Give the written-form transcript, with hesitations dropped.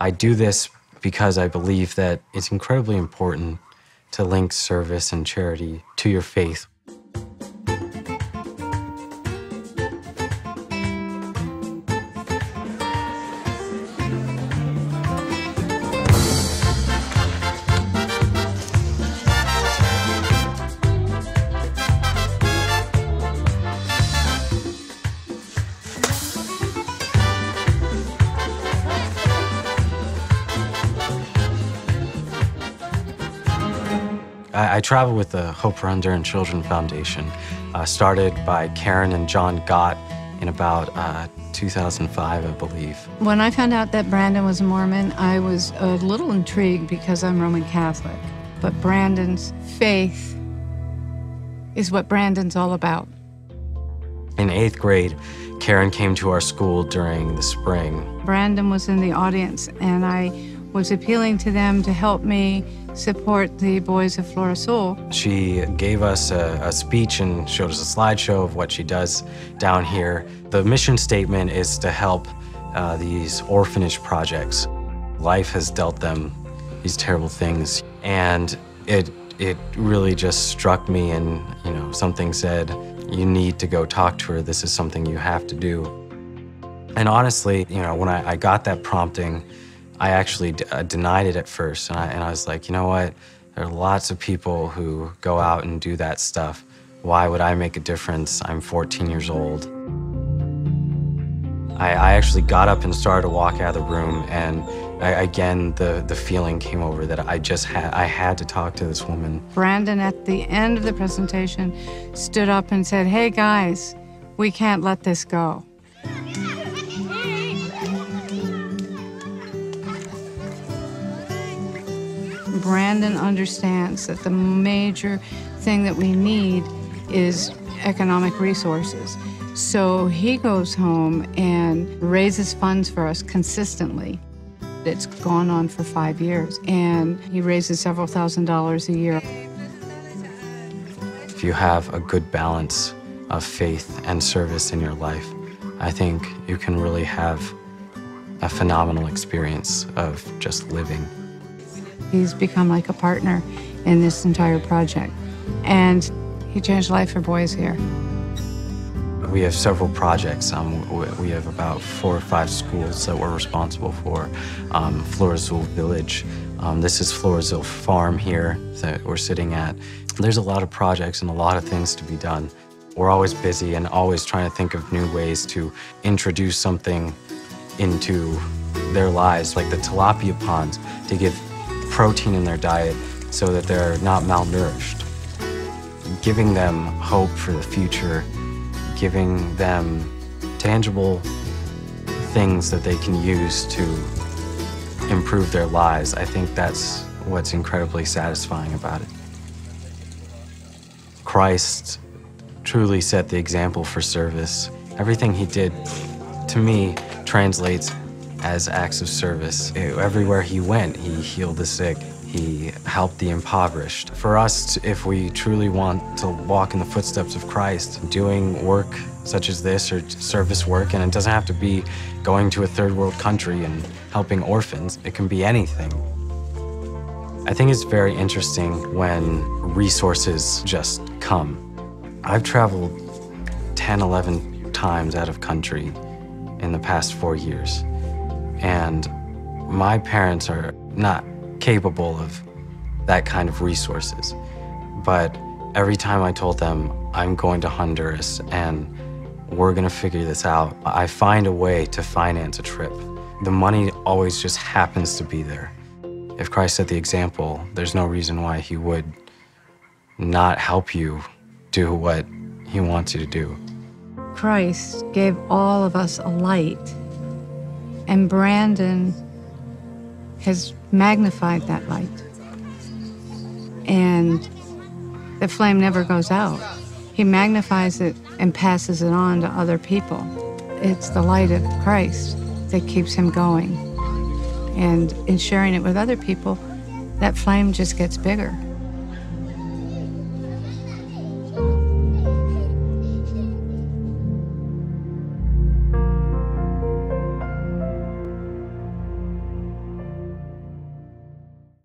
I do this because I believe that it's incredibly important to link service and charity to your faith. I travel with the Hope for Unborn Children Foundation, started by Karen and John Gott in about 2005, I believe. When I found out that Brandon was a Mormon, I was a little intrigued because I'm Roman Catholic. But Brandon's faith is what Brandon's all about. In 8th grade, Karen came to our school during the spring. Brandon was in the audience, and I was appealing to them to help me support the boys of Flora Soul. She gave us a speech and showed us a slideshow of what she does down here. The mission statement is to help these orphanage projects. Life has dealt them these terrible things, and it really just struck me, and something said, you need to go talk to her. This is something you have to do. And honestly, when I got that prompting, I actually denied it at first, and I was like, you know what? There are lots of people who go out and do that stuff. Why would I make a difference? I'm 14 years old. I actually got up and started to walk out of the room, and again, the feeling came over that I had to talk to this woman. Brandon, at the end of the presentation, stood up and said, hey guys, we can't let this go. Brandon understands that the major thing that we need is economic resources. So he goes home and raises funds for us consistently. It's gone on for 5 years, and he raises several $1,000s a year. If you have a good balance of faith and service in your life, I think you can really have a phenomenal experience of just living. He's become like a partner in this entire project, and he changed life for boys here. We have several projects. We have about 4 or 5 schools that we're responsible for. Floresville Village. This is Floresville Farm here that we're sitting at. There's a lot of projects and a lot of things to be done. We're always busy and always trying to think of new ways to introduce something into their lives, like the tilapia ponds, to give protein in their diet so that they're not malnourished. Giving them hope for the future, giving them tangible things that they can use to improve their lives. I think that's what's incredibly satisfying about it. Christ truly set the example for service. Everything he did, to me, translates as acts of service. Everywhere he went, he healed the sick. He helped the impoverished. For us, if we truly want to walk in the footsteps of Christ, doing work such as this or service work, and it doesn't have to be going to a third world country and helping orphans, it can be anything. I think it's very interesting when resources just come. I've traveled 10, 11 times out of country in the past 4 years. And my parents are not capable of that kind of resources. But every time I told them, I'm going to Honduras and we're gonna figure this out, I find a way to finance a trip. The money always just happens to be there. If Christ set the example, there's no reason why he would not help you do what he wants you to do. Christ gave all of us a light, and Brandon has magnified that light. And the flame never goes out. He magnifies it and passes it on to other people. It's the light of Christ that keeps him going. And in sharing it with other people, that flame just gets bigger.